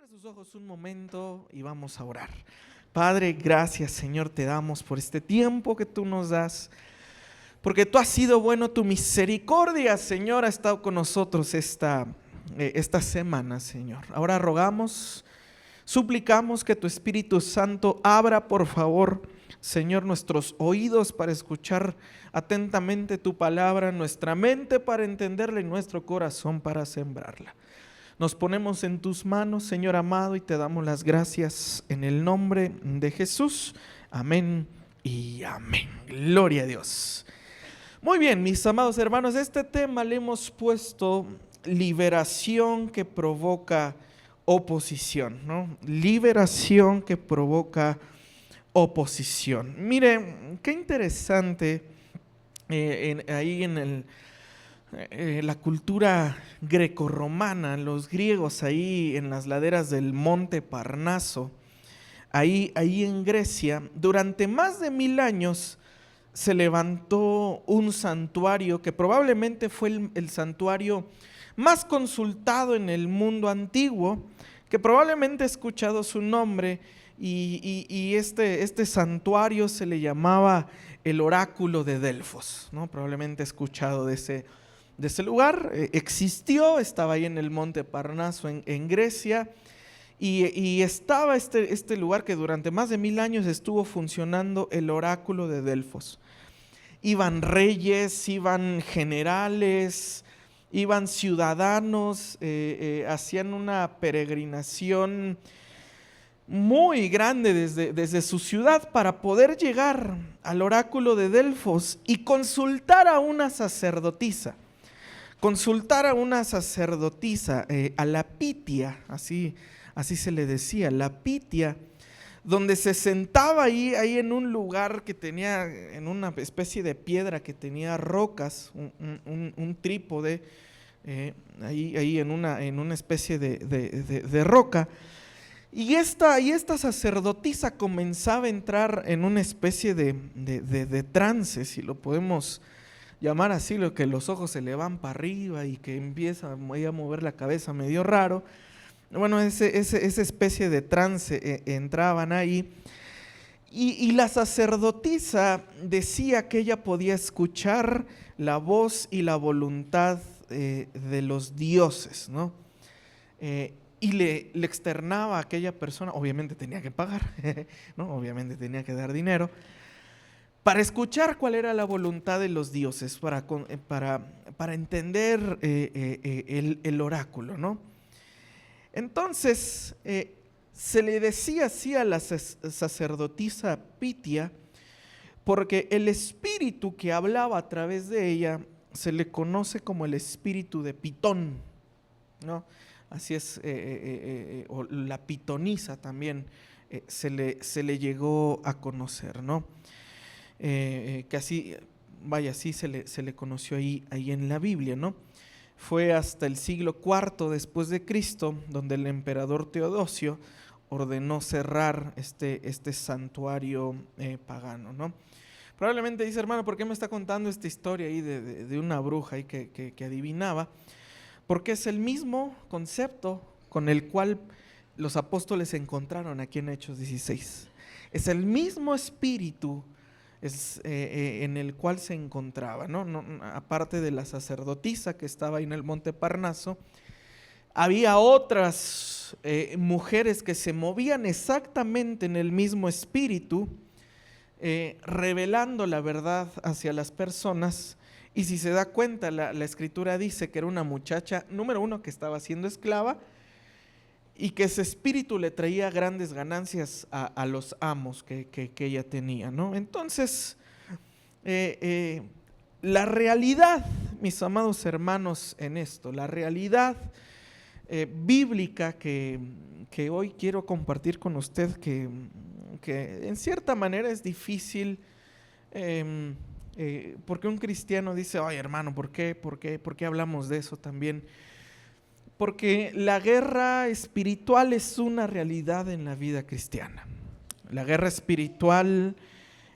Cierra sus ojos un momento y vamos a orar. Padre, gracias Señor te damos por este tiempo que tú nos das, porque tú has sido bueno, tu misericordia Señor ha estado con nosotros esta semana Señor. Ahora rogamos, suplicamos que tu Espíritu Santo abra por favor Señor nuestros oídos para escuchar atentamente tu palabra, nuestra mente para entenderla y nuestro corazón para sembrarla. Nos ponemos en tus manos, Señor amado, y te damos las gracias en el nombre de Jesús. Amén y amén. Gloria a Dios. Muy bien, mis amados hermanos, este tema le hemos puesto liberación que provoca oposición, ¿no? Liberación que provoca oposición. Mire, qué interesante ahí en la cultura grecorromana, los griegos ahí en las laderas del monte Parnaso, ahí en Grecia, durante más de 1000 años se levantó un santuario que probablemente fue el santuario más consultado en el mundo antiguo, que probablemente he escuchado su nombre, y este santuario se le llamaba el oráculo de Delfos, ¿no? Probablemente he escuchado de ese lugar. Existió, estaba ahí en el monte Parnaso en Grecia, y estaba este lugar que durante más de 1000 años estuvo funcionando el oráculo de Delfos. Iban reyes, iban generales, iban ciudadanos, hacían una peregrinación muy grande desde su ciudad para poder llegar al oráculo de Delfos y consultar a una sacerdotisa. A la Pitia, así se le decía, la Pitia, donde se sentaba ahí en un lugar que tenía, en una especie de piedra que tenía rocas, un trípode, ahí en una especie de roca. Y esta sacerdotisa comenzaba a entrar en una especie de trance, si lo podemos llamar así, lo que los ojos se le van para arriba y que empieza a mover la cabeza medio raro. Bueno, esa especie de trance entraban ahí. Y la sacerdotisa decía que ella podía escuchar la voz y la voluntad de los dioses, ¿no? Y le externaba a aquella persona, obviamente tenía que pagar, ¿no? Obviamente tenía que dar dinero, para escuchar cuál era la voluntad de los dioses, para entender el oráculo, ¿no? Entonces, se le decía así a la sacerdotisa Pitia, porque el espíritu que hablaba a través de ella se le conoce como el espíritu de Pitón, ¿no? Así es, o la pitonisa también se le llegó a conocer, ¿no? Que así, vaya, así se le conoció ahí en la Biblia, ¿no? Fue hasta el siglo IV después de Cristo donde el emperador Teodosio ordenó cerrar este santuario pagano, ¿no? Probablemente dice, hermano, ¿por qué me está contando esta historia ahí de una bruja ahí que adivinaba? Porque es el mismo concepto con el cual los apóstoles se encontraron aquí en Hechos 16. Es el mismo espíritu en el cual se encontraba, ¿no? Aparte de la sacerdotisa que estaba ahí en el monte Parnaso, había otras mujeres que se movían exactamente en el mismo espíritu, revelando la verdad hacia las personas. Y si se da cuenta, la escritura dice que era una muchacha, número uno, que estaba siendo esclava y que ese espíritu le traía grandes ganancias a los amos que ella tenía, ¿no? Entonces, la realidad, mis amados hermanos, en esto, la realidad bíblica que hoy quiero compartir con usted, que en cierta manera es difícil, porque un cristiano dice, ay hermano, ¿por qué hablamos de eso también? Porque la guerra espiritual es una realidad en la vida cristiana. La guerra espiritual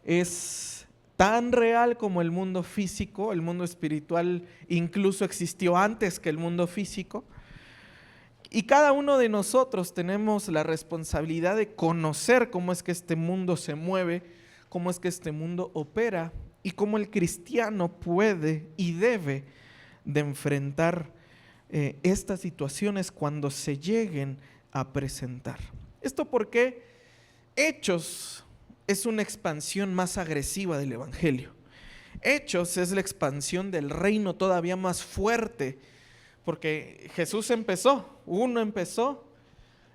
es tan real como el mundo físico. El mundo espiritual incluso existió antes que el mundo físico. Y cada uno de nosotros tenemos la responsabilidad de conocer cómo es que este mundo se mueve, cómo es que este mundo opera y cómo el cristiano puede y debe de enfrentar estas situaciones cuando se lleguen a presentar. Esto porque Hechos es una expansión más agresiva del Evangelio. Hechos es la expansión del reino todavía más fuerte, porque Jesús empezó,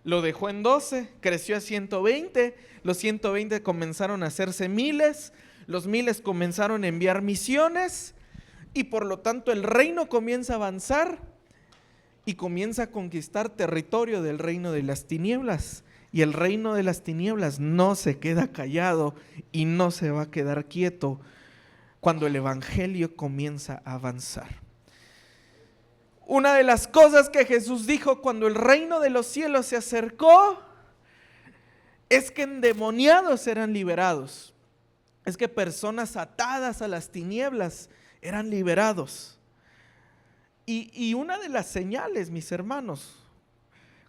lo dejó en 12, creció a 120, los 120 comenzaron a hacerse miles, los miles comenzaron a enviar misiones y por lo tanto el reino comienza a avanzar y comienza a conquistar territorio del reino de las tinieblas. Y el reino de las tinieblas no se queda callado y no se va a quedar quieto cuando el evangelio comienza a avanzar. Una de las cosas que Jesús dijo cuando el reino de los cielos se acercó es que endemoniados eran liberados. Es que personas atadas a las tinieblas eran liberados. Y una de las señales, mis hermanos,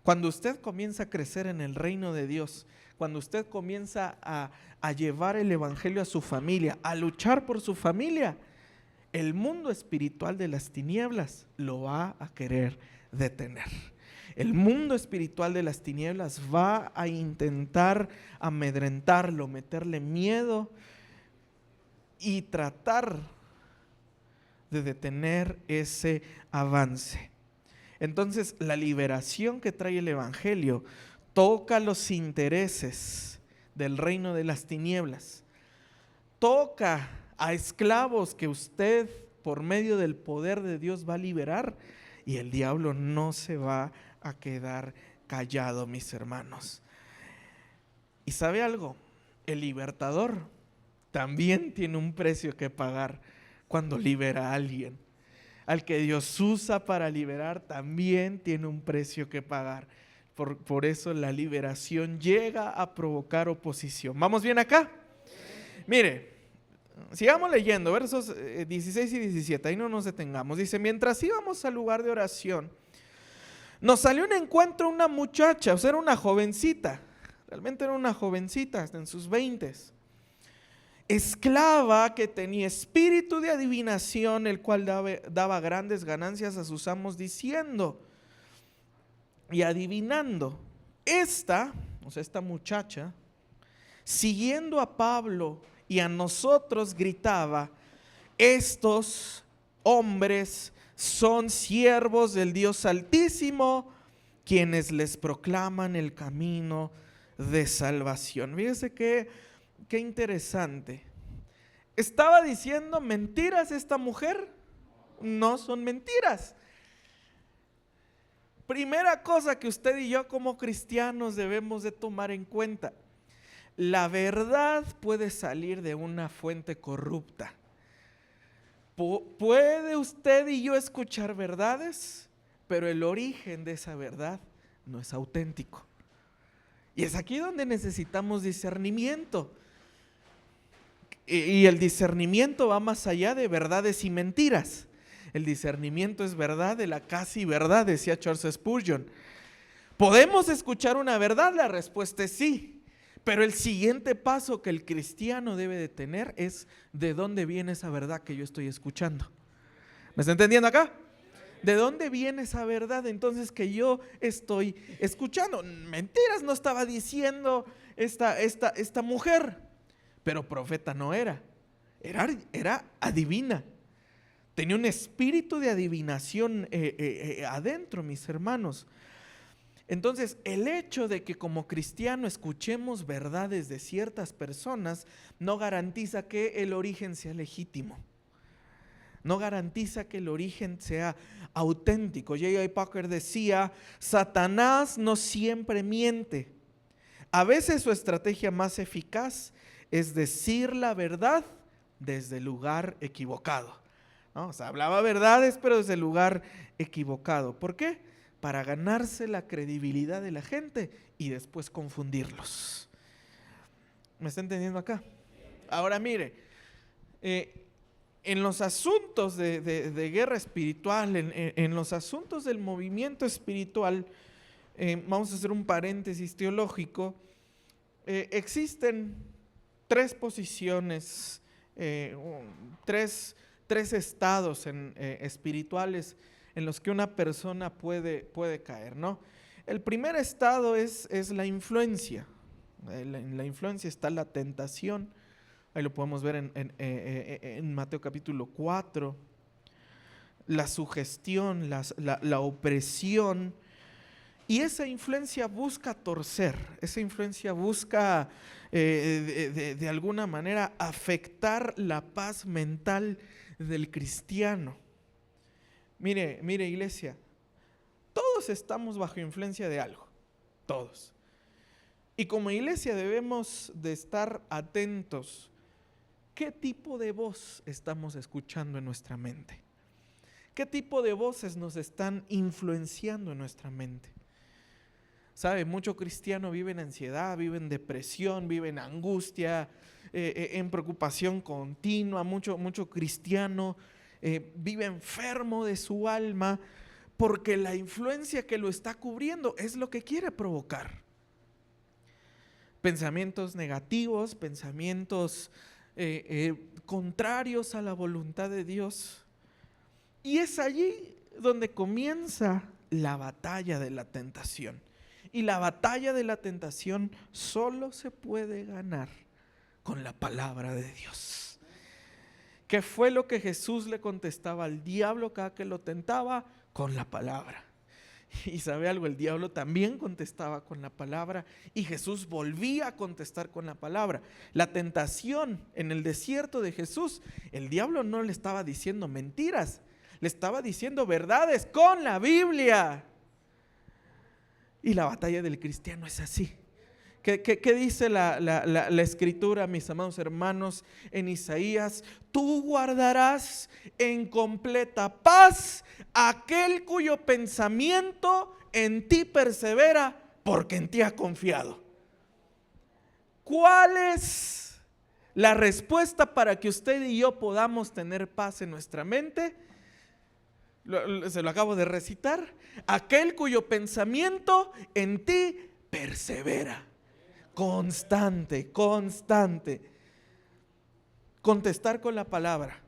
cuando usted comienza a crecer en el reino de Dios, cuando usted comienza a llevar el evangelio a su familia, a luchar por su familia, el mundo espiritual de las tinieblas lo va a querer detener. El mundo espiritual de las tinieblas va a intentar amedrentarlo, meterle miedo y tratar de detener ese avance. Entonces, la liberación que trae el evangelio toca los intereses del reino de las tinieblas, toca a esclavos que usted por medio del poder de Dios va a liberar, y el diablo no se va a quedar callado, mis hermanos. ¿Y sabe algo? El libertador también tiene un precio que pagar cuando libera a alguien. Al que Dios usa para liberar también tiene un precio que pagar. Por eso la liberación llega a provocar oposición. ¿Vamos bien acá? Mire, sigamos leyendo versos 16 y 17, ahí no nos detengamos. Dice: mientras íbamos al lugar de oración, nos salió un encuentro una muchacha, o sea, era una jovencita, realmente era una jovencita, en sus 20s, esclava que tenía espíritu de adivinación, el cual daba grandes ganancias a sus amos diciendo y adivinando. Esta muchacha, siguiendo a Pablo y a nosotros, gritaba: estos hombres son siervos del Dios Altísimo, quienes les proclaman el camino de salvación. Fíjese qué interesante. ¿Estaba diciendo mentiras esta mujer? No son mentiras. Primera cosa que usted y yo como cristianos debemos de tomar en cuenta: la verdad puede salir de una fuente corrupta. Puede usted y yo escuchar verdades, pero el origen de esa verdad no es auténtico. Y es aquí donde necesitamos discernimiento. Y el discernimiento va más allá de verdades y mentiras. El discernimiento es verdad de la casi verdad, decía Charles Spurgeon. ¿Podemos escuchar una verdad? La respuesta es sí. Pero el siguiente paso que el cristiano debe de tener es: ¿de dónde viene esa verdad que yo estoy escuchando? ¿Me está entendiendo acá? ¿De dónde viene esa verdad entonces que yo estoy escuchando? Mentiras no estaba diciendo esta mujer, pero profeta no era adivina. Tenía un espíritu de adivinación adentro, mis hermanos. Entonces, el hecho de que como cristiano escuchemos verdades de ciertas personas no garantiza que el origen sea legítimo. No garantiza que el origen sea auténtico. J.I. Packer decía: Satanás no siempre miente. A veces su estrategia más eficaz es decir la verdad desde el lugar equivocado, ¿no? O sea, hablaba verdades, pero desde el lugar equivocado. ¿Por qué? Para ganarse la credibilidad de la gente y después confundirlos. ¿Me está entendiendo acá? Ahora mire, en los asuntos de guerra espiritual, en los asuntos del movimiento espiritual, Vamos a hacer un paréntesis teológico. Existen tres posiciones, tres estados espirituales en los que una persona puede caer, ¿no? El primer estado es la influencia. En la influencia está la tentación. Ahí lo podemos ver en Mateo capítulo 4. La sugestión, la opresión. Y esa influencia busca torcer, esa influencia busca de alguna manera afectar la paz mental del cristiano. Mire, iglesia, todos estamos bajo influencia de algo, todos. Y como iglesia debemos de estar atentos. ¿Qué tipo de voz estamos escuchando en nuestra mente? ¿Qué tipo de voces nos están influenciando en nuestra mente? ¿Sabe? Mucho cristiano vive en ansiedad, vive en depresión, vive en angustia, en preocupación continua. Mucho cristiano vive enfermo de su alma porque la influencia que lo está cubriendo es lo que quiere provocar. Pensamientos negativos, pensamientos contrarios a la voluntad de Dios. Y es allí donde comienza la batalla de la tentación. Y la batalla de la tentación solo se puede ganar con la palabra de Dios. ¿Qué fue lo que Jesús le contestaba al diablo cada que lo tentaba? Con la palabra. Y sabe algo, el diablo también contestaba con la palabra y Jesús volvía a contestar con la palabra. La tentación en el desierto de Jesús, el diablo no le estaba diciendo mentiras, le estaba diciendo verdades con la Biblia. Y la batalla del cristiano es así. ¿Qué dice la escritura, mis amados hermanos, en Isaías? Tú guardarás en completa paz aquel cuyo pensamiento en ti persevera, porque en ti ha confiado. ¿Cuál es la respuesta para que usted y yo podamos tener paz en nuestra mente? Se lo acabo de recitar. Aquel cuyo pensamiento en ti persevera. Constante. Contestar con la palabra,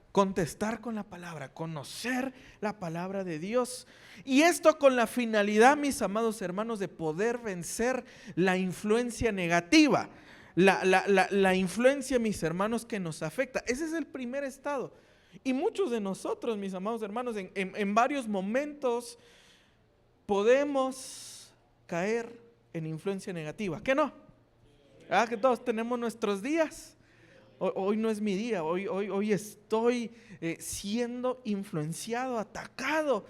conocer la palabra de Dios. Y esto con la finalidad, mis amados hermanos, de poder vencer la influencia negativa, la influencia, mis hermanos, que nos afecta. Ese es el primer estado. Y muchos de nosotros, mis amados hermanos, en varios momentos podemos caer en influencia negativa. ¿Qué no? Que todos tenemos nuestros días. Hoy no es mi día, hoy estoy siendo influenciado, atacado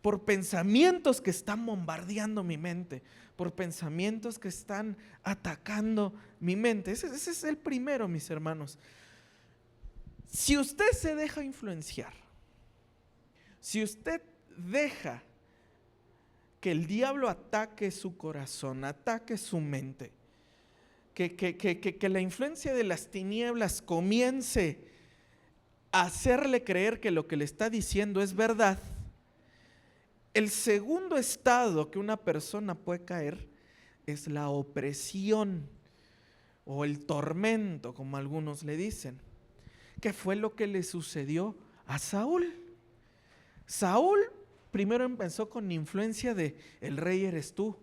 por pensamientos que están bombardeando mi mente, por pensamientos que están atacando mi mente. Ese es el primero, mis hermanos. Si usted se deja influenciar, si usted deja que el diablo ataque su corazón, ataque su mente, que la influencia de las tinieblas comience a hacerle creer que lo que le está diciendo es verdad, el segundo estado que una persona puede caer es la opresión o el tormento, como algunos le dicen. ¿Qué fue lo que le sucedió a Saúl? Saúl primero empezó con influencia de el rey eres tú,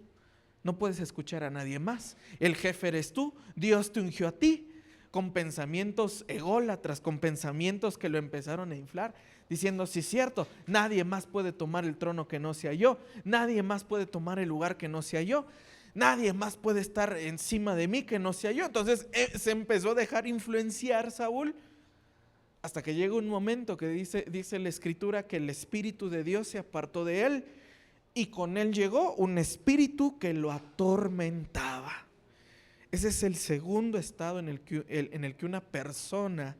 no puedes escuchar a nadie más, el jefe eres tú, Dios te ungió a ti, con pensamientos ególatras, con pensamientos que lo empezaron a inflar, diciendo sí es cierto, nadie más puede tomar el trono que no sea yo, nadie más puede tomar el lugar que no sea yo, nadie más puede estar encima de mí que no sea yo. Entonces se empezó a dejar influenciar Saúl, hasta que llega un momento que dice la escritura que el Espíritu de Dios se apartó de él y con él llegó un espíritu que lo atormentaba. Ese es el segundo estado en el que una persona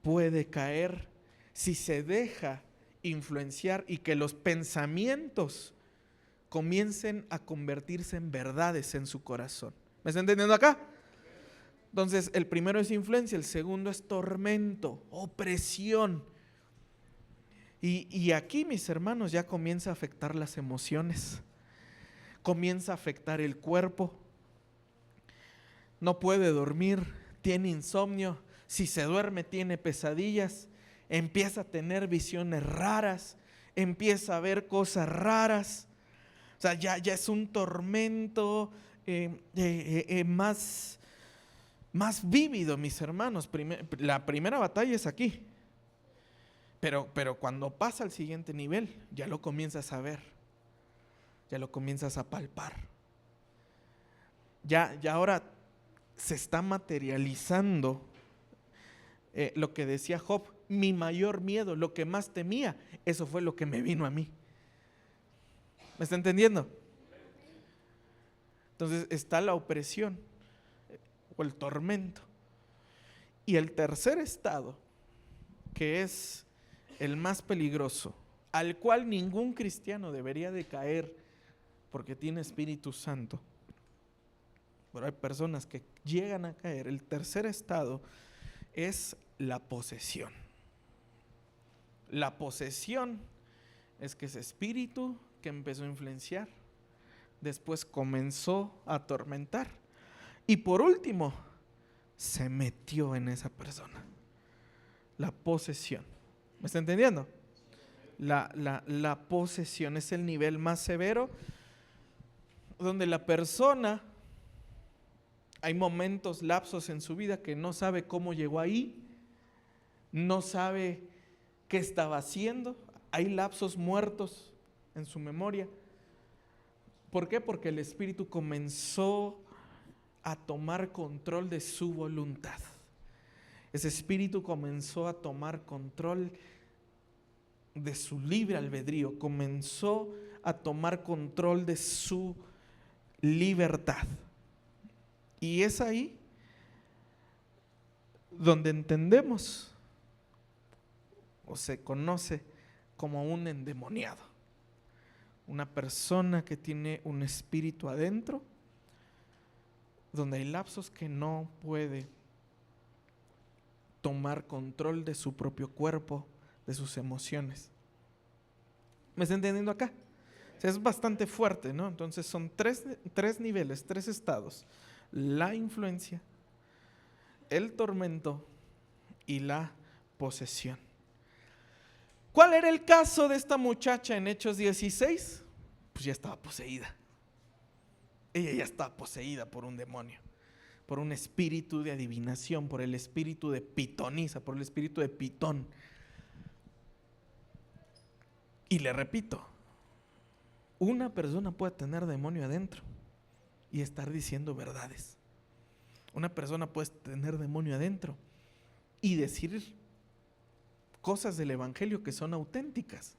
puede caer si se deja influenciar y que los pensamientos comiencen a convertirse en verdades en su corazón. ¿Me está entendiendo acá? Entonces, el primero es influencia, el segundo es tormento, opresión. Y aquí, mis hermanos, ya comienza a afectar las emociones. comienza a afectar el cuerpo, no puede dormir, tiene insomnio, si se duerme tiene pesadillas, empieza a tener visiones raras, empieza a ver cosas raras. O sea, ya es un tormento más vívido, mis hermanos. La primera batalla es aquí. Pero cuando pasa al siguiente nivel, ya lo comienzas a ver. Ya lo comienzas a palpar. Ya ahora se está materializando lo que decía Job. Mi mayor miedo, lo que más temía, eso fue lo que me vino a mí. ¿Me está entendiendo? Entonces está la opresión o el tormento. Y el tercer estado, que es el más peligroso, al cual ningún cristiano debería de caer porque tiene Espíritu Santo, pero hay personas que llegan a caer. El tercer estado es la posesión. La posesión es que ese espíritu que empezó a influenciar, después comenzó a atormentar y por último se metió en esa persona. La posesión. ¿Me está entendiendo? La posesión es el nivel más severo, donde la persona, hay momentos, lapsos en su vida que no sabe cómo llegó ahí, no sabe qué estaba haciendo. Hay lapsos muertos en su memoria. ¿Por qué? Porque el espíritu comenzó a tomar control de su voluntad. Ese espíritu comenzó a tomar control de su libre albedrío, comenzó a tomar control de su libertad. Y es ahí donde entendemos o se conoce como un endemoniado. Una persona que tiene un espíritu adentro, donde hay lapsos que no puede tomar control de su propio cuerpo, de sus emociones. ¿Me está entendiendo acá? O sea, es bastante fuerte, ¿no? Entonces son tres niveles, tres estados: la influencia, el tormento y la posesión. ¿Cuál era el caso de esta muchacha en Hechos 16? Pues ya estaba poseída. Ella ya estaba poseída por un demonio, por un espíritu de adivinación, por el espíritu de pitonisa, por el espíritu de Pitón. Y le repito, una persona puede tener demonio adentro y estar diciendo verdades. Una persona puede tener demonio adentro y decir cosas del evangelio que son auténticas.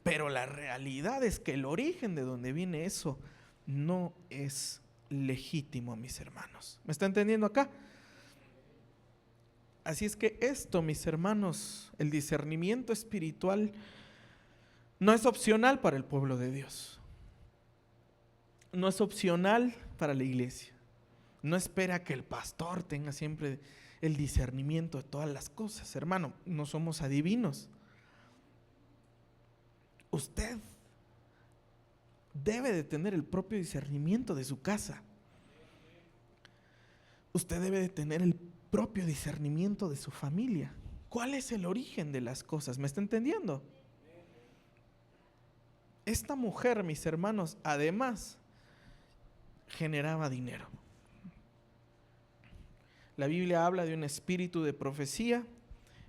Pero la realidad es que el origen de donde viene eso no es legítimo, mis hermanos. ¿Me está entendiendo acá? Así es que esto, mis hermanos, el discernimiento espiritual no es opcional para el pueblo de Dios. No es opcional para la iglesia. No espera que el pastor tenga siempre el discernimiento de todas las cosas. Hermano, no somos adivinos. Usted debe de tener el propio discernimiento de su casa. Usted debe de tener el propio discernimiento de su familia. ¿Cuál es el origen de las cosas? ¿Me está entendiendo? Esta mujer, mis hermanos, además generaba dinero. La Biblia habla de un espíritu de profecía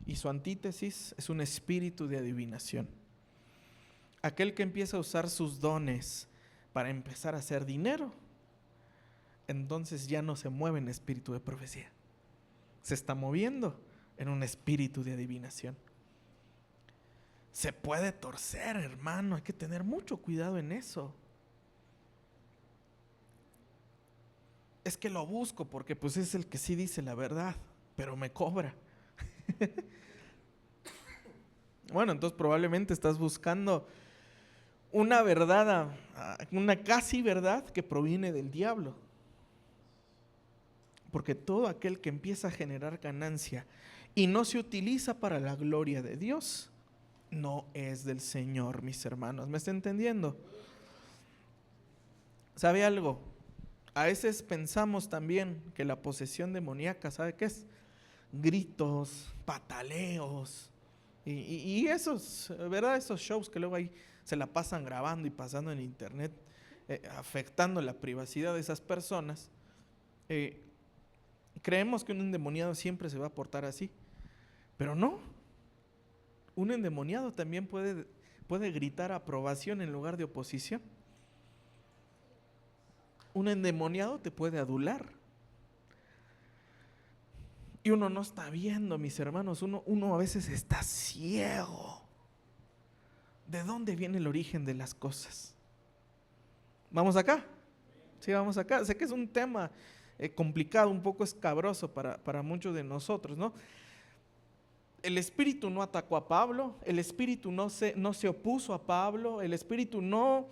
y su antítesis es un espíritu de adivinación. Aquel que empieza a usar sus dones para empezar a hacer dinero, entonces ya no se mueve en espíritu de profecía. Se está moviendo en un espíritu de adivinación. Se puede torcer, hermano, hay que tener mucho cuidado en eso. Es que lo busco porque pues es el que sí dice la verdad, pero me cobra. Bueno, entonces probablemente estás buscando una verdad, una casi verdad que proviene del diablo. Porque todo aquel que empieza a generar ganancia y no se utiliza para la gloria de Dios, no es del Señor, mis hermanos. ¿Me está entendiendo? ¿Sabe algo? A veces pensamos también que la posesión demoníaca, ¿sabe qué es? Gritos, pataleos y esos, ¿verdad? Esos shows que luego ahí se la pasan grabando y pasando en internet, afectando la privacidad de esas personas. Creemos que un endemoniado siempre se va a portar así, pero no. Un endemoniado también puede gritar aprobación en lugar de oposición. Un endemoniado te puede adular. Y uno no está viendo, mis hermanos, uno a veces está ciego. ¿De dónde viene el origen de las cosas? ¿Vamos acá? Sí, vamos acá. Sé que es un tema complicado, un poco escabroso para muchos de nosotros, ¿no? El Espíritu no atacó a Pablo, el Espíritu no se opuso a Pablo, el Espíritu no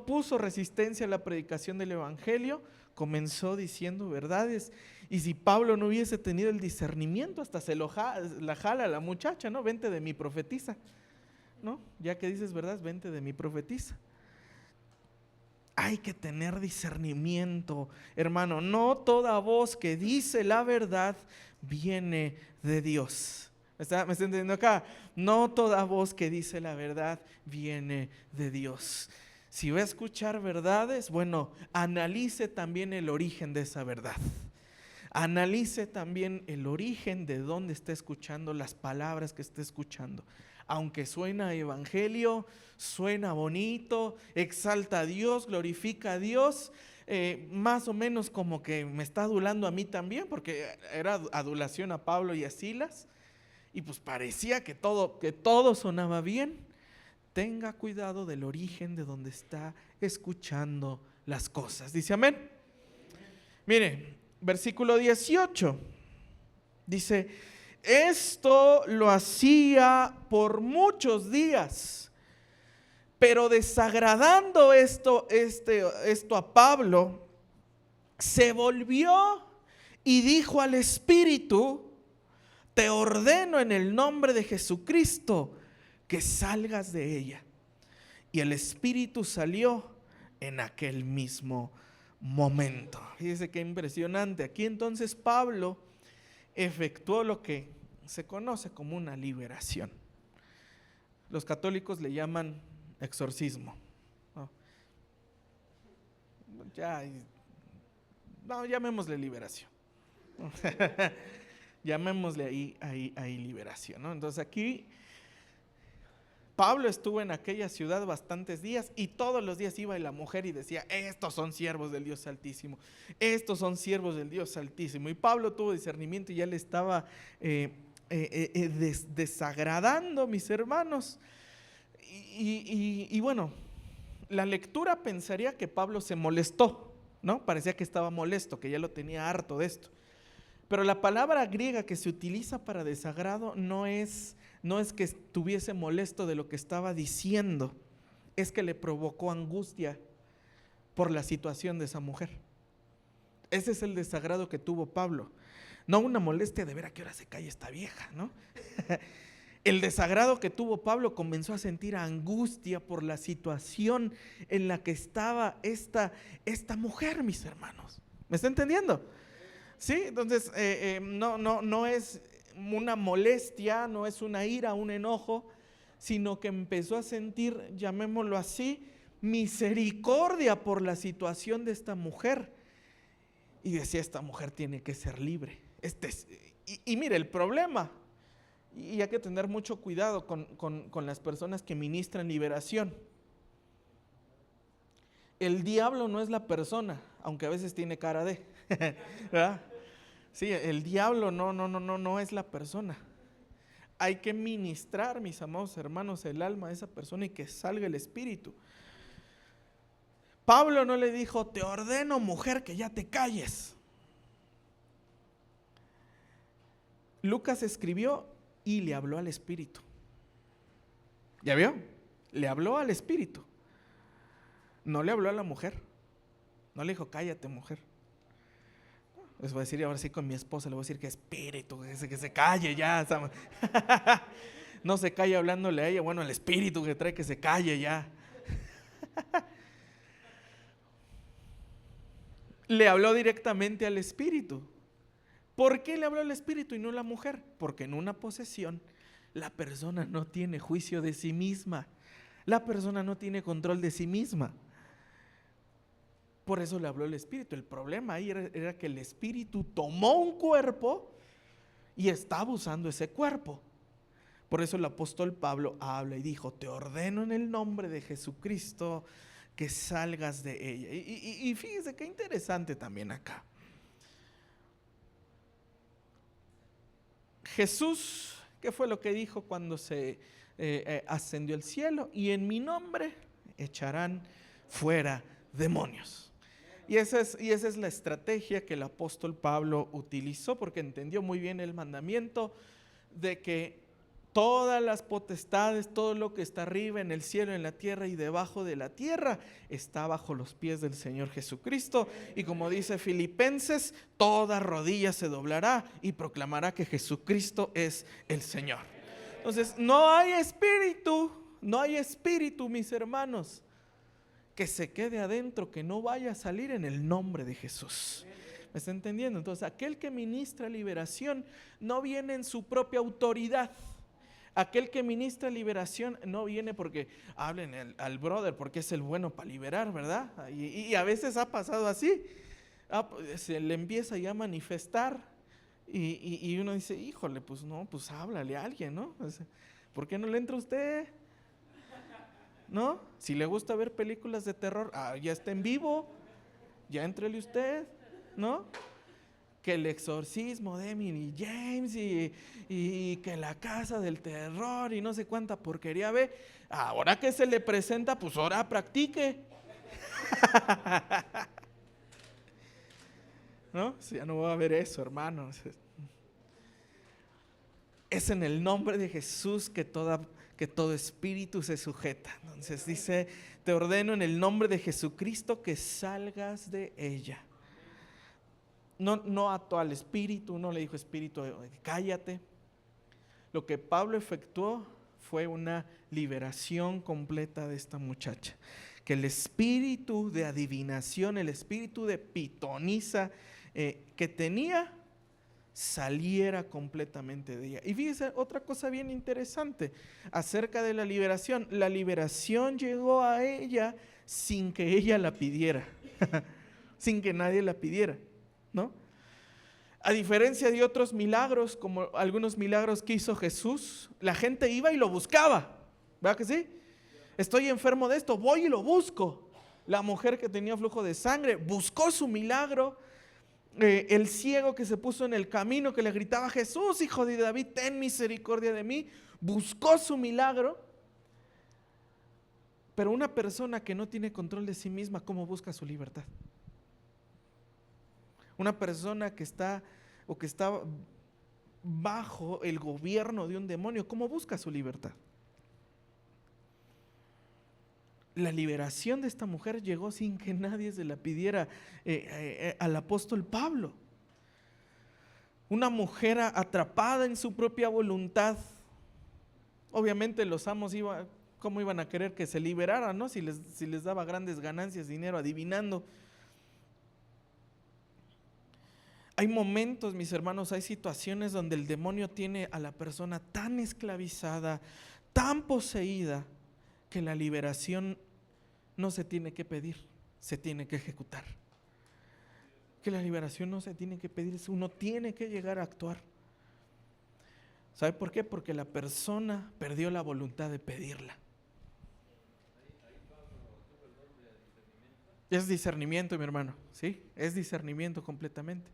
puso resistencia a la predicación del Evangelio, comenzó diciendo verdades. Y si Pablo no hubiese tenido el discernimiento, hasta la jala a la muchacha, ¿no? Vente de mi profetiza, ¿no? Ya que dices verdad, vente de mi profetiza. Hay que tener discernimiento, hermano. No toda voz que dice la verdad viene de Dios. ¿Me está entendiendo acá? No toda voz que dice la verdad viene de Dios. Si va a escuchar verdades, bueno, analice también el origen de esa verdad. Analice también el origen de dónde está escuchando las palabras que está escuchando. Aunque suena a evangelio, suena bonito, exalta a Dios, glorifica a Dios, más o menos como que me está adulando a mí también, porque era adulación a Pablo y a Silas. Y pues parecía que todo sonaba bien. Tenga cuidado del origen de donde está escuchando las cosas. Dice amén. Mire, versículo 18. Dice, esto lo hacía por muchos días, pero desagradando esto a Pablo, se volvió y dijo al Espíritu, te ordeno en el nombre de Jesucristo que salgas de ella. Y el Espíritu salió en aquel mismo momento. Fíjese qué impresionante. Aquí entonces Pablo efectuó lo que se conoce como una liberación. Los católicos le llaman exorcismo. No, llamémosle liberación. Llamémosle ahí liberación, ¿no? Entonces aquí Pablo estuvo en aquella ciudad bastantes días y todos los días iba la mujer y decía, estos son siervos del Dios Altísimo, estos son siervos del Dios Altísimo. Y Pablo tuvo discernimiento y ya le estaba desagradando, mis hermanos. Y bueno, la lectura pensaría que Pablo se molestó, ¿no? Parecía que estaba molesto, que ya lo tenía harto de esto. Pero la palabra griega que se utiliza para desagrado no es que estuviese molesto de lo que estaba diciendo, es que le provocó angustia por la situación de esa mujer. Ese es el desagrado que tuvo Pablo. No una molestia de ver a qué hora se calla esta vieja, ¿no? El desagrado que tuvo Pablo, comenzó a sentir angustia por la situación en la que estaba esta mujer, mis hermanos. ¿Me está entendiendo? Sí, entonces no es una molestia, no es una ira, un enojo, sino que empezó a sentir, llamémoslo así, misericordia por la situación de esta mujer. Y decía, esta mujer tiene que ser libre. Y mire, el problema, y hay que tener mucho cuidado con las personas que ministran liberación. El diablo no es la persona, aunque a veces tiene cara de, ¿verdad? Sí, el diablo no es la persona. Hay que ministrar, mis amados hermanos, el alma de esa persona y que salga el espíritu. Pablo no le dijo, te ordeno, mujer, que ya te calles. Lucas escribió y le habló al espíritu. ¿Ya vio? Le habló al espíritu. No le habló a la mujer. No le dijo, cállate, mujer. Les voy a decir, ahora sí con mi esposa, le voy a decir que espíritu, que se calle ya. No se calle hablándole a ella, bueno, el espíritu que trae que se calle ya. le habló directamente al espíritu. ¿Por qué le habló al espíritu y no la mujer? Porque en una posesión la persona no tiene juicio de sí misma. La persona no tiene control de sí misma. Por eso le habló el espíritu. El problema ahí era que el espíritu tomó un cuerpo y estaba usando ese cuerpo. Por eso el apóstol Pablo habla y dijo: te ordeno en el nombre de Jesucristo que salgas de ella. Y fíjese qué interesante también acá. Jesús, ¿qué fue lo que dijo cuando se ascendió al cielo? Y en mi nombre echarán fuera demonios. Y esa es la estrategia que el apóstol Pablo utilizó, porque entendió muy bien el mandamiento de que todas las potestades, todo lo que está arriba en el cielo, en la tierra y debajo de la tierra, está bajo los pies del Señor Jesucristo. Y como dice Filipenses, toda rodilla se doblará y proclamará que Jesucristo es el Señor. Entonces, no hay espíritu, mis hermanos, que se quede adentro, que no vaya a salir en el nombre de Jesús. ¿Me está entendiendo? Entonces, aquel que ministra liberación no viene en su propia autoridad. Aquel que ministra liberación no viene porque hablen al brother, porque es el bueno para liberar, ¿verdad? Y a veces ha pasado así. Se le empieza ya a manifestar y uno dice: híjole, pues no, pues háblale a alguien, ¿no? ¿Por qué no le entra usted? ¿No? Si le gusta ver películas de terror, ya está en vivo, ya éntrele usted, ¿no? Que el exorcismo de Emily James y que la casa del terror y no sé cuánta porquería ve. Ahora que se le presenta, pues ahora practique. ¿No? Ya no va a ver eso, hermanos. Es en el nombre de Jesús que todo espíritu se sujeta. Entonces dice: te ordeno en el nombre de Jesucristo que salgas de ella. No ató al espíritu, no le dijo: espíritu, cállate. Lo que Pablo efectuó fue una liberación completa de esta muchacha. Que el espíritu de adivinación, el espíritu de pitonisa que tenía, saliera completamente de ella. Y fíjese otra cosa bien interesante acerca de la liberación. La liberación llegó a ella sin que ella la pidiera, sin que nadie la pidiera, ¿no? A diferencia de otros milagros, como algunos milagros que hizo Jesús, la gente iba y lo buscaba, ¿verdad que sí? Estoy enfermo de esto, voy y lo busco. La mujer que tenía flujo de sangre buscó su milagro. El ciego que se puso en el camino, que le gritaba: Jesús, hijo de David, ten misericordia de mí, buscó su milagro. Pero una persona que no tiene control de sí misma, ¿cómo busca su libertad? Una persona que está bajo el gobierno de un demonio, ¿cómo busca su libertad? La liberación de esta mujer llegó sin que nadie se la pidiera al apóstol Pablo. Una mujer atrapada en su propia voluntad. Obviamente los amos ¿cómo iban a querer que se liberara, no? Si les daba grandes ganancias, dinero, adivinando. Hay momentos, mis hermanos, hay situaciones donde el demonio tiene a la persona tan esclavizada, tan poseída, que la liberación no se tiene que pedir, se tiene que ejecutar. Que la liberación no se tiene que pedir, uno tiene que llegar a actuar. ¿Sabe por qué? Porque la persona perdió la voluntad de pedirla. Es discernimiento, mi hermano, ¿sí? Es discernimiento completamente.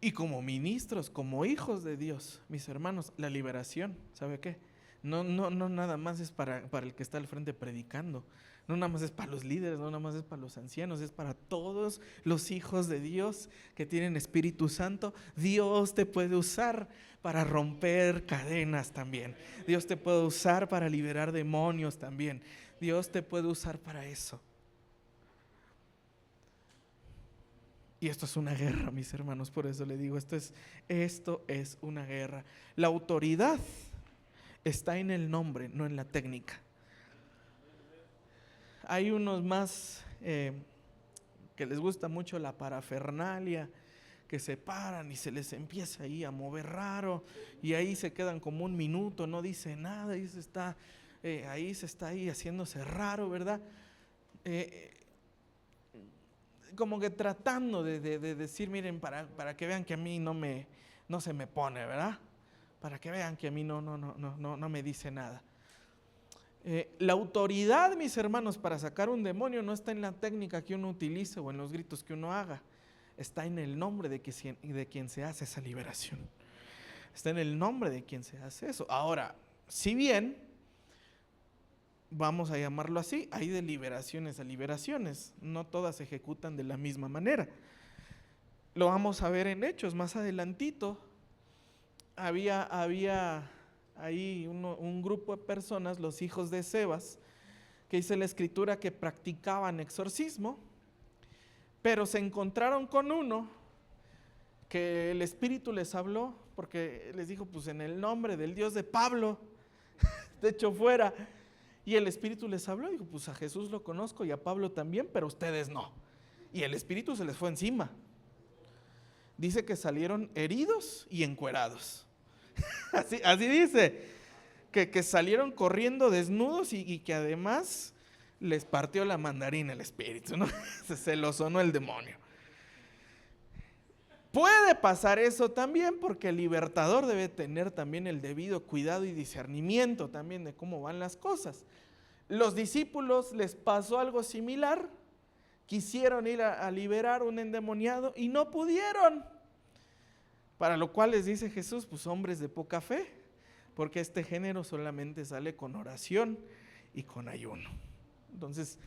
Y como ministros, como hijos de Dios, mis hermanos, la liberación, ¿sabe qué? No nada más es para el que está al frente predicando, no nada más es para los líderes, no nada más es para los ancianos, es para todos los hijos de Dios que tienen Espíritu Santo. Dios te puede usar para romper cadenas también. Dios te puede usar para liberar demonios también. Dios te puede usar para eso. Y esto es una guerra, mis hermanos, por eso le digo, esto es una guerra. La autoridad está en el nombre, no en la técnica. Hay unos más que les gusta mucho la parafernalia, que se paran y se les empieza ahí a mover raro, y ahí se quedan como un minuto, no dice nada, y ahí se está ahí haciéndose raro, ¿verdad? Como que tratando de decir, miren, para que vean que a mí no se me pone, ¿verdad? Para que vean que a mí no me dice nada. La autoridad, mis hermanos, para sacar un demonio no está en la técnica que uno utilice o en los gritos que uno haga. Está en el nombre de quien se hace esa liberación. Está en el nombre de quien se hace eso. Ahora, si bien, vamos a llamarlo así, hay de liberaciones a liberaciones. No todas se ejecutan de la misma manera. Lo vamos a ver en Hechos más adelantito. Había ahí un grupo de personas, los hijos de Sebas, que dice la escritura que practicaban exorcismo, pero se encontraron con uno que el Espíritu les habló, porque les dijo, pues en el nombre del Dios de Pablo, de hecho fuera, y el Espíritu les habló, dijo, pues a Jesús lo conozco y a Pablo también, pero ustedes no. Y el Espíritu se les fue encima. Dice que salieron heridos y encuerados. Así dice, que salieron corriendo desnudos y que además les partió la mandarina el espíritu, ¿no? Se lo sonó el demonio. Puede pasar eso también porque el libertador debe tener también el debido cuidado y discernimiento también de cómo van las cosas. Los discípulos les pasó algo similar, quisieron ir a liberar un endemoniado y no pudieron. Para lo cual les dice Jesús, pues hombres de poca fe, porque este género solamente sale con oración y con ayuno. Entonces,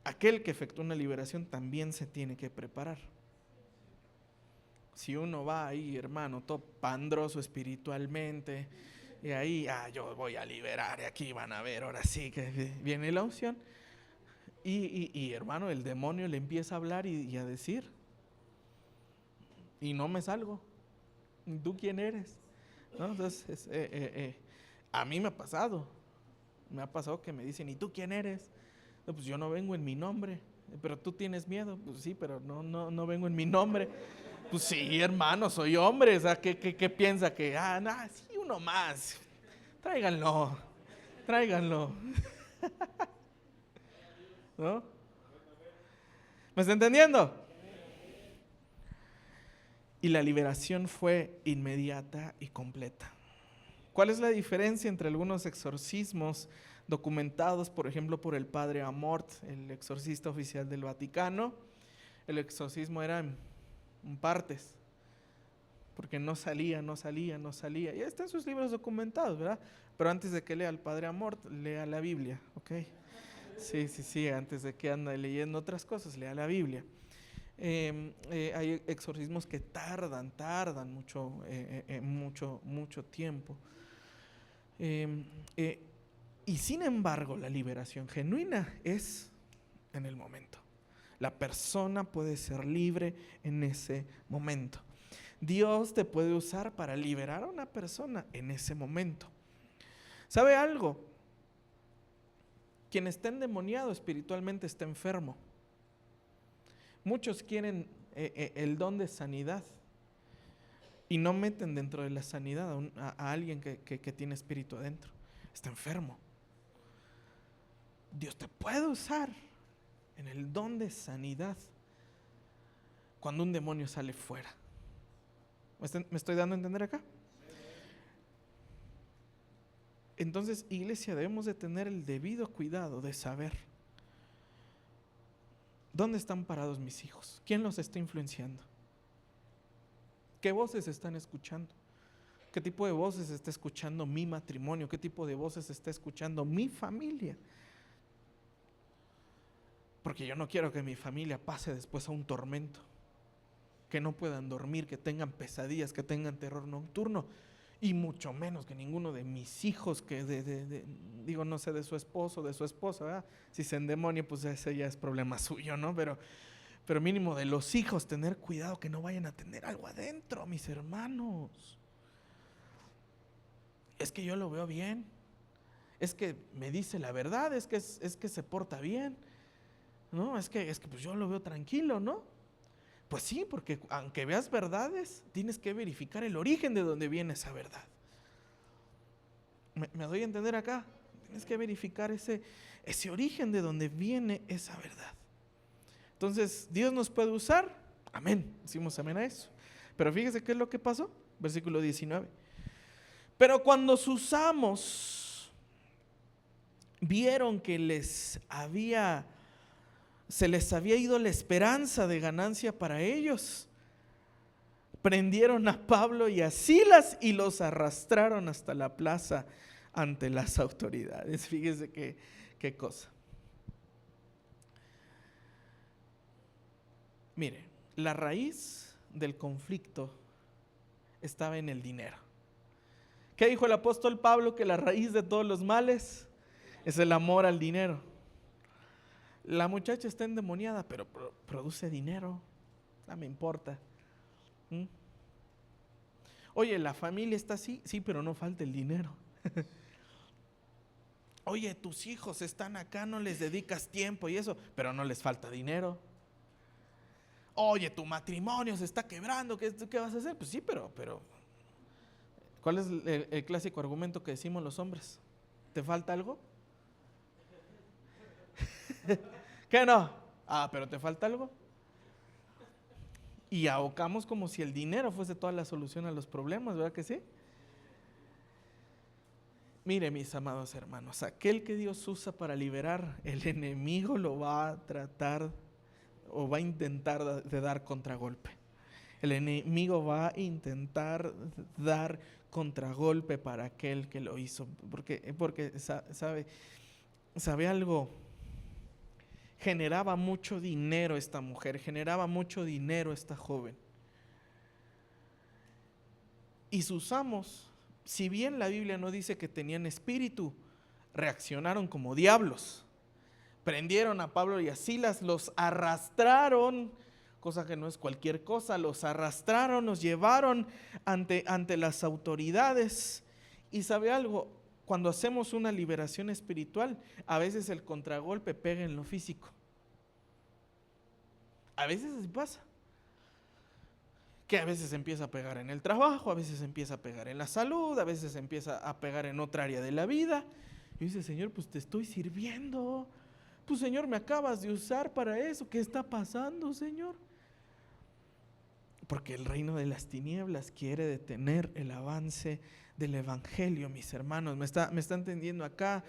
aquel que efectúa una liberación también se tiene que preparar. Si uno va ahí, hermano, todo pandroso espiritualmente, y ahí, yo voy a liberar, y aquí van a ver, ahora sí que viene la unción, y hermano, el demonio le empieza a hablar y a decir, y no me salgo. ¿Tú quién eres? ¿No? Entonces, a mí me ha pasado que me dicen, ¿y tú quién eres? No, pues yo no vengo en mi nombre. Pero tú tienes miedo. Pues sí, pero no vengo en mi nombre. Pues sí, hermano, soy hombre. O sea, ¿qué piensa? Que, sí, uno más. Tráiganlo. ¿No? ¿Me está entendiendo? Y la liberación fue inmediata y completa. ¿Cuál es la diferencia entre algunos exorcismos documentados, por ejemplo, por el padre Amort, el exorcista oficial del Vaticano? El exorcismo era en partes, porque no salía. Y están sus libros documentados, ¿verdad? Pero antes de que lea el padre Amort, lea la Biblia, ¿ok? Sí, antes de que ande leyendo otras cosas, lea la Biblia. Hay exorcismos que tardan mucho tiempo. Y sin embargo, la liberación genuina es en el momento. La persona puede ser libre en ese momento. Dios te puede usar para liberar a una persona en ese momento. ¿Sabe algo? Quien está endemoniado espiritualmente está enfermo. Muchos quieren el don de sanidad y no meten dentro de la sanidad a alguien que tiene espíritu adentro. Está enfermo. Dios te puede usar en el don de sanidad cuando un demonio sale fuera. ¿Me estoy dando a entender acá? Entonces, iglesia, debemos de tener el debido cuidado de saber ¿dónde están parados mis hijos? ¿Quién los está influenciando? ¿Qué voces están escuchando? ¿Qué tipo de voces está escuchando mi matrimonio? ¿Qué tipo de voces está escuchando mi familia? Porque yo no quiero que mi familia pase después a un tormento, que no puedan dormir, que tengan pesadillas, que tengan terror nocturno, y mucho menos que ninguno de mis hijos, que no sé, de su esposo, de su esposa, ¿verdad? Si se endemonia, pues ese ya es problema suyo, ¿no? Pero mínimo de los hijos, tener cuidado que no vayan a tener algo adentro, mis hermanos. Es que yo lo veo bien, es que me dice la verdad, es que se porta bien. No, es que pues yo lo veo tranquilo, ¿no? Pues sí, porque aunque veas verdades, tienes que verificar el origen de donde viene esa verdad. ¿Me doy a entender acá? Tienes que verificar ese origen de donde viene esa verdad. Entonces, ¿Dios nos puede usar? Amén. Decimos amén a eso. Pero fíjese qué es lo que pasó. Versículo 19. Pero cuando sus amos vieron que se les había ido la esperanza de ganancia para ellos, prendieron a Pablo y a Silas y los arrastraron hasta la plaza ante las autoridades. Fíjese qué cosa. Mire, la raíz del conflicto estaba en el dinero. ¿Qué dijo el apóstol Pablo? Que la raíz de todos los males es el amor al dinero. La muchacha está endemoniada, pero produce dinero. No me importa. Oye, la familia está así, sí, pero no falta el dinero. Oye, tus hijos están acá, no les dedicas tiempo y eso, pero no les falta dinero. Oye, tu matrimonio se está quebrando, ¿qué vas a hacer? Pues sí, pero ¿cuál es el clásico argumento que decimos los hombres? ¿Te falta algo? ¿Qué no? Pero ¿te falta algo? Y ahogamos como si el dinero fuese toda la solución a los problemas, ¿verdad que sí? Mire, mis amados hermanos, aquel que Dios usa para liberar, el enemigo lo va a tratar o va a intentar de dar contragolpe. El enemigo va a intentar dar contragolpe para aquel que lo hizo. Porque sabe algo, generaba mucho dinero esta mujer, generaba mucho dinero esta joven. Y sus amos, si bien la Biblia no dice que tenían espíritu, reaccionaron como diablos. Prendieron a Pablo y a Silas, los arrastraron, cosa que no es cualquier cosa, los arrastraron, los llevaron ante las autoridades. Y sabe algo, cuando hacemos una liberación espiritual, a veces el contragolpe pega en lo físico. A veces así pasa. Que a veces empieza a pegar en el trabajo, a veces empieza a pegar en la salud, a veces empieza a pegar en otra área de la vida. Y dice, Señor, pues te estoy sirviendo. Pues Señor, me acabas de usar para eso. ¿Qué está pasando, Señor? Porque el reino de las tinieblas quiere detener el avance del evangelio, mis hermanos. ¿Me está entendiendo acá?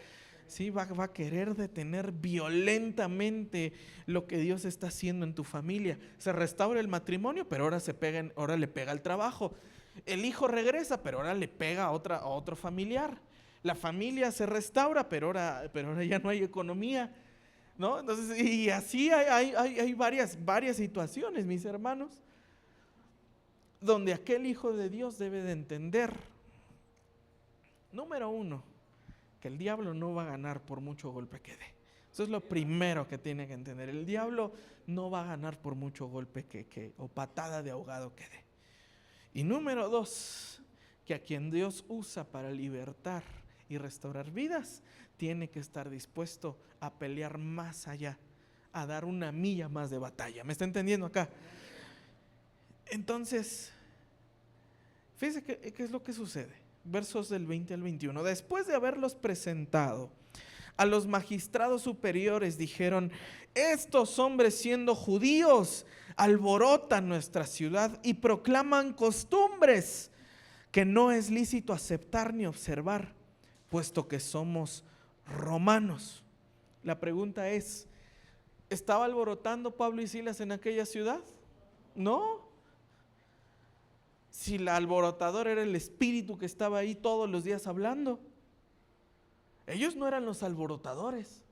Sí, va a querer detener violentamente lo que Dios está haciendo en tu familia. Se restaura el matrimonio, pero ahora le pega al trabajo. El hijo regresa, pero ahora le pega a otro familiar. La familia se restaura, pero ahora ya no hay economía, ¿no? Entonces, y así hay varias situaciones, mis hermanos, donde aquel hijo de Dios debe de entender, número uno, que el diablo no va a ganar por mucho golpe que dé. Eso es lo primero que tiene que entender. El diablo no va a ganar por mucho golpe o patada de ahogado que dé. Y número dos, que a quien Dios usa para libertar y restaurar vidas, tiene que estar dispuesto a pelear más allá, a dar una milla más de batalla. ¿Me está entendiendo acá? Entonces, fíjese qué es lo que sucede. Versos del 20 al 21. Después de haberlos presentado a los magistrados superiores, dijeron: estos hombres, siendo judíos, alborotan nuestra ciudad y proclaman costumbres que no es lícito aceptar ni observar, puesto que somos romanos. La pregunta es, ¿estaba alborotando Pablo y Silas en aquella ciudad? No. Si el alborotador era el espíritu que estaba ahí todos los días hablando. Ellos no eran los alborotadores.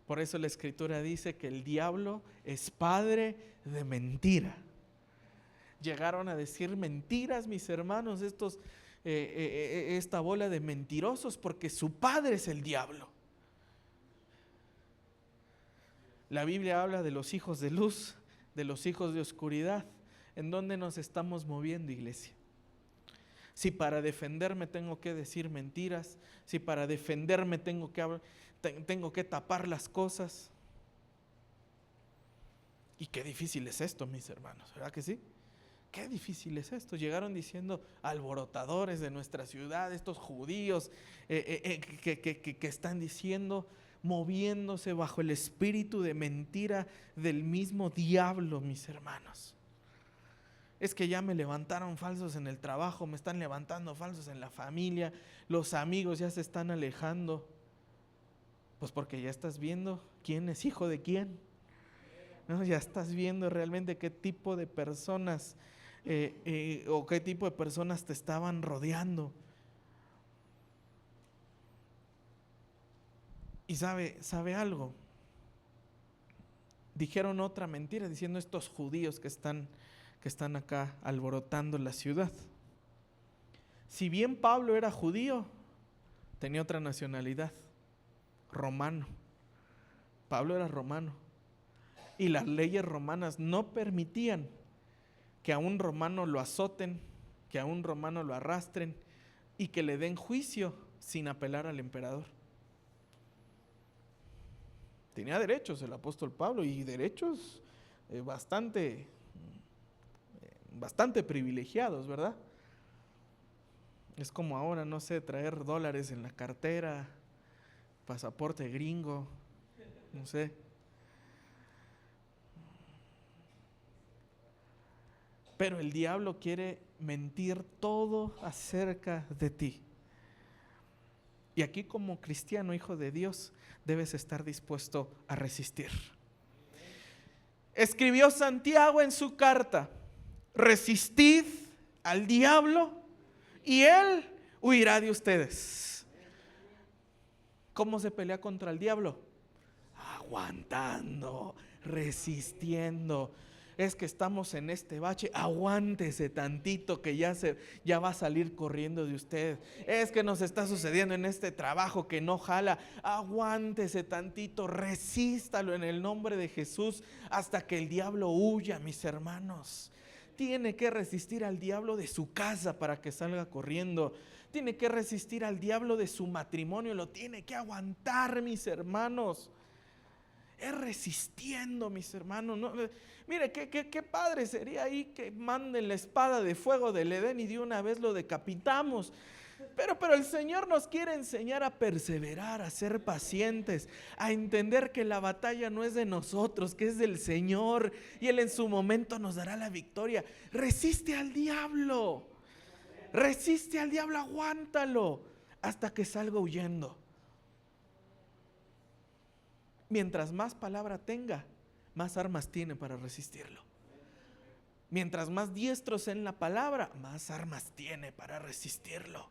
Por eso la Escritura dice que el diablo es padre de mentira. Llegaron a decir mentiras, mis hermanos, esta bola de mentirosos, porque su padre es el diablo. La Biblia habla de los hijos de luz, de los hijos de oscuridad. ¿En dónde nos estamos moviendo, iglesia? Si para defenderme tengo que decir mentiras, si para defenderme tengo que tapar las cosas, Y qué difícil es esto, mis hermanos, ¿verdad que sí? Qué difícil es esto. Llegaron diciendo alborotadores de nuestra ciudad, estos judíos que están diciendo, moviéndose bajo el espíritu de mentira del mismo diablo, mis hermanos. Es que ya me levantaron falsos en el trabajo, me están levantando falsos en la familia, los amigos ya se están alejando. Pues porque ya estás viendo quién es hijo de quién, ¿no? Ya estás viendo realmente qué tipo de personas o qué tipo de personas te estaban rodeando. Y sabe algo, dijeron otra mentira diciendo estos judíos que están acá alborotando la ciudad. Si bien Pablo era judío, tenía otra nacionalidad, romano. Pablo era romano y las leyes romanas no permitían que a un romano lo azoten, que a un romano lo arrastren y que le den juicio sin apelar al emperador. Tenía derechos el apóstol Pablo, y derechos bastante privilegiados, ¿verdad? Es como ahora, no sé, traer dólares en la cartera, pasaporte gringo, no sé. Pero el diablo quiere mentir todo acerca de ti. Y aquí, como cristiano, hijo de Dios, debes estar dispuesto a resistir. Escribió Santiago en su carta: resistid al diablo y él huirá de ustedes. ¿Cómo se pelea contra el diablo? Aguantando, resistiendo. Es que estamos en este bache, aguántese tantito que ya va a salir corriendo de usted. Es que nos está sucediendo en este trabajo que no jala, aguántese tantito, resístalo en el nombre de Jesús hasta que el diablo huya, mis hermanos. Tiene que resistir al diablo de su casa para que salga corriendo. Tiene que resistir al diablo de su matrimonio, lo tiene que aguantar, mis hermanos. Es resistiendo, mis hermanos. No, mire, qué padre sería ahí que manden la espada de fuego del Edén y de una vez lo decapitamos. Pero el Señor nos quiere enseñar a perseverar, a ser pacientes, a entender que la batalla no es de nosotros, que es del Señor, y Él en su momento nos dará la victoria. Resiste al diablo, aguántalo hasta que salga huyendo. Mientras más palabra tenga, más armas tiene para resistirlo. Mientras más diestros en la palabra, más armas tiene para resistirlo.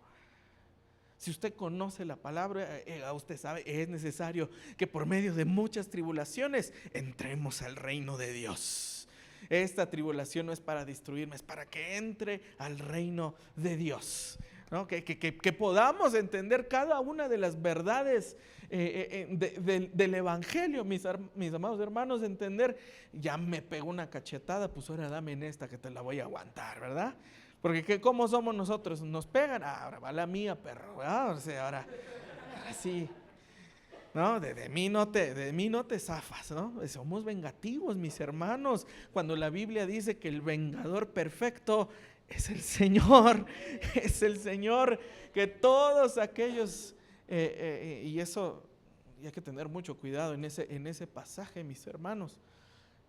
Si usted conoce la palabra, usted sabe, es necesario que por medio de muchas tribulaciones entremos al reino de Dios. Esta tribulación no es para destruirme, es para que entre al reino de Dios, ¿no? Que podamos entender cada una de las verdades del evangelio, mis amados hermanos. Entender, ya me pegó una cachetada, pues ahora dame en esta que te la voy a aguantar, ¿verdad? Porque ¿cómo somos nosotros? Nos pegan, ahora va la mía, perro, ¿verdad? O sea, ahora sí, ¿no? De mí no te zafas, ¿no? Somos vengativos, mis hermanos. Cuando la Biblia dice que el vengador perfecto es el Señor, que todos aquellos, y eso, y hay que tener mucho cuidado en ese pasaje, mis hermanos,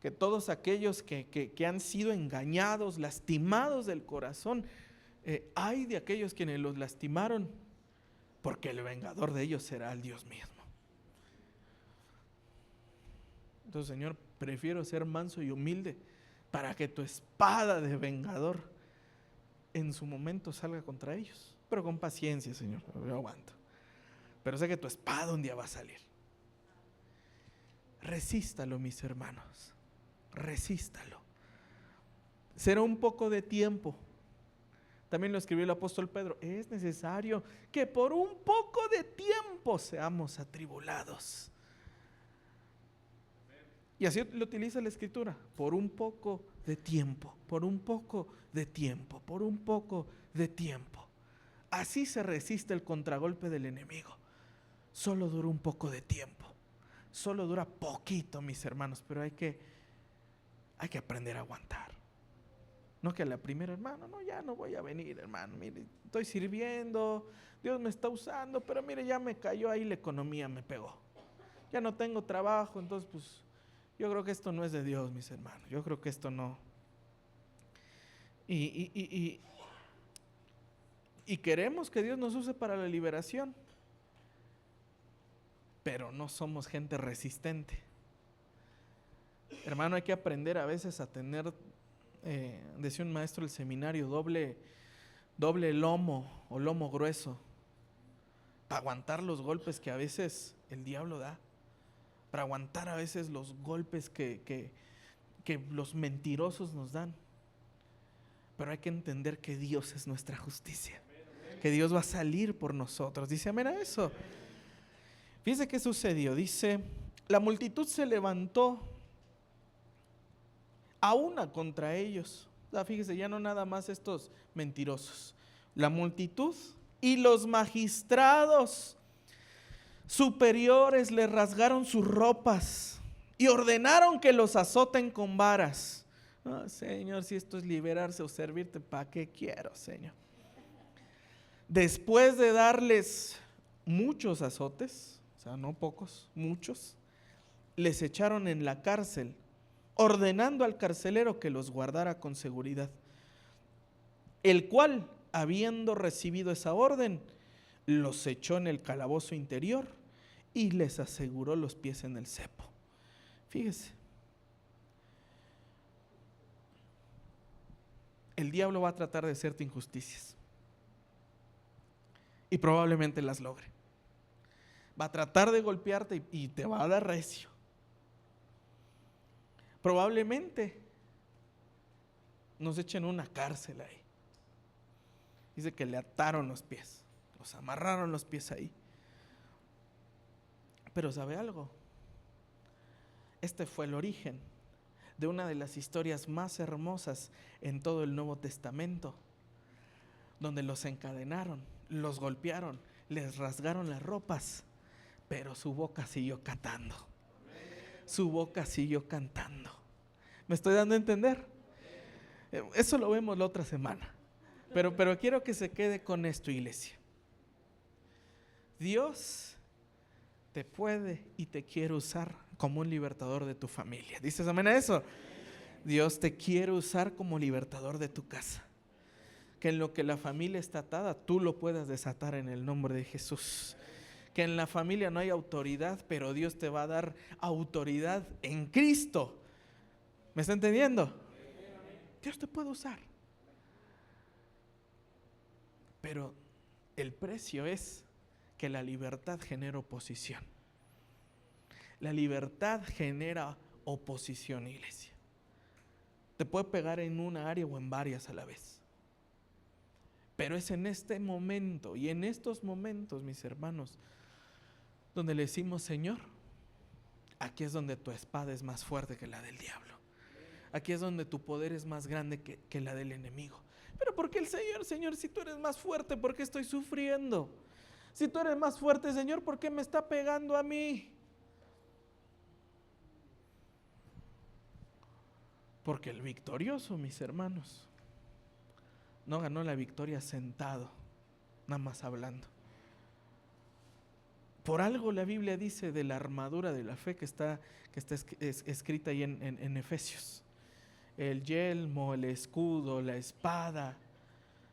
que todos aquellos que han sido engañados, lastimados del corazón, hay de aquellos quienes los lastimaron, porque el vengador de ellos será el Dios mismo. Entonces, Señor, prefiero ser manso y humilde para que tu espada de vengador en su momento salga contra ellos. Pero con paciencia, Señor, yo aguanto. Pero sé que tu espada un día va a salir. Resístalo, mis hermanos. Resístalo. Será un poco de tiempo. También lo escribió el apóstol Pedro. Es necesario que por un poco de tiempo seamos atribulados. Y así lo utiliza la Escritura. Por un poco de tiempo, por un poco de tiempo, por un poco de tiempo. Así se resiste el contragolpe del enemigo. Solo dura un poco de tiempo. Solo dura poquito, mis hermanos, pero hay que hay que aprender a aguantar. No que a la primera, hermano, no, ya no voy a venir, hermano, mire, estoy sirviendo, Dios me está usando, pero mire, ya me cayó ahí la economía, me pegó. Ya no tengo trabajo, entonces pues yo creo que esto no es de Dios, mis hermanos. Yo creo que esto no. Y queremos que Dios nos use para la liberación, pero no somos gente resistente. Hermano, hay que aprender a veces a tener, decía un maestro del seminario, doble lomo o lomo grueso, para aguantar los golpes que a veces el diablo da, para aguantar a veces los golpes que los mentirosos nos dan. Pero hay que entender que Dios es nuestra justicia, que Dios va a salir por nosotros. Dice amén a eso. Fíjese qué sucedió. Dice, la multitud se levantó a una contra ellos. Fíjese, ya no nada más estos mentirosos. La multitud y los magistrados superiores le rasgaron sus ropas y ordenaron que los azoten con varas. Oh, Señor, si esto es liberarse o servirte, ¿para qué quiero, Señor? Después de darles muchos azotes, o sea, no pocos, muchos, les echaron en la cárcel, ordenando al carcelero que los guardara con seguridad, el cual, habiendo recibido esa orden, los echó en el calabozo interior y les aseguró los pies en el cepo. Fíjese, el diablo va a tratar de hacerte injusticias y probablemente las logre. Va a tratar de golpearte y te va a dar recio. Probablemente nos echen una cárcel ahí. Dice que le ataron los pies, los amarraron los pies ahí. Pero ¿sabe algo? Este fue el origen de una de las historias más hermosas en todo el Nuevo Testamento, donde los encadenaron, los golpearon, les rasgaron las ropas, pero su boca siguió cantando. Su boca siguió cantando. ¿Me estoy dando a entender? Eso lo vemos la otra semana. Pero quiero que se quede con esto, iglesia. Dios te puede y te quiere usar como un libertador de tu familia. ¿Dices amén a eso? Dios te quiere usar como libertador de tu casa. Que en lo que la familia está atada, tú lo puedas desatar en el nombre de Jesús. Que en la familia no hay autoridad, pero Dios te va a dar autoridad en Cristo. ¿Me está entendiendo? Dios te puede usar. Pero el precio es que la libertad genera oposición. La libertad genera oposición, iglesia. Te puede pegar en una área o en varias a la vez. Pero es en este momento y en estos momentos, mis hermanos, donde le decimos, Señor, aquí es donde tu espada es más fuerte que la del diablo. Aquí es donde tu poder es más grande que la del enemigo. Pero ¿por qué el Señor, si tú eres más fuerte, por qué estoy sufriendo? Si tú eres más fuerte, Señor, ¿por qué me está pegando a mí? Porque el victorioso, mis hermanos, no ganó la victoria sentado, nada más hablando. Por algo la Biblia dice de la armadura de la fe que está escrita ahí en Efesios. El yelmo, el escudo, la espada.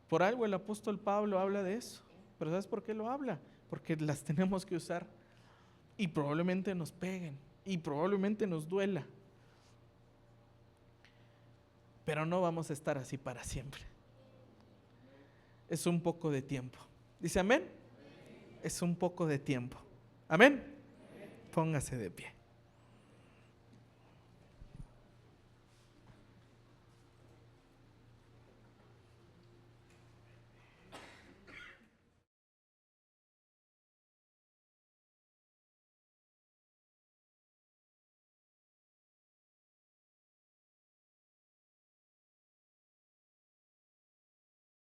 Por algo el apóstol Pablo habla de eso. Pero ¿sabes por qué lo habla? Porque las tenemos que usar. Y probablemente nos peguen. Y probablemente nos duela. Pero no vamos a estar así para siempre. Es un poco de tiempo. ¿Dice amén? Es un poco de tiempo. ¿Amén? Póngase de pie.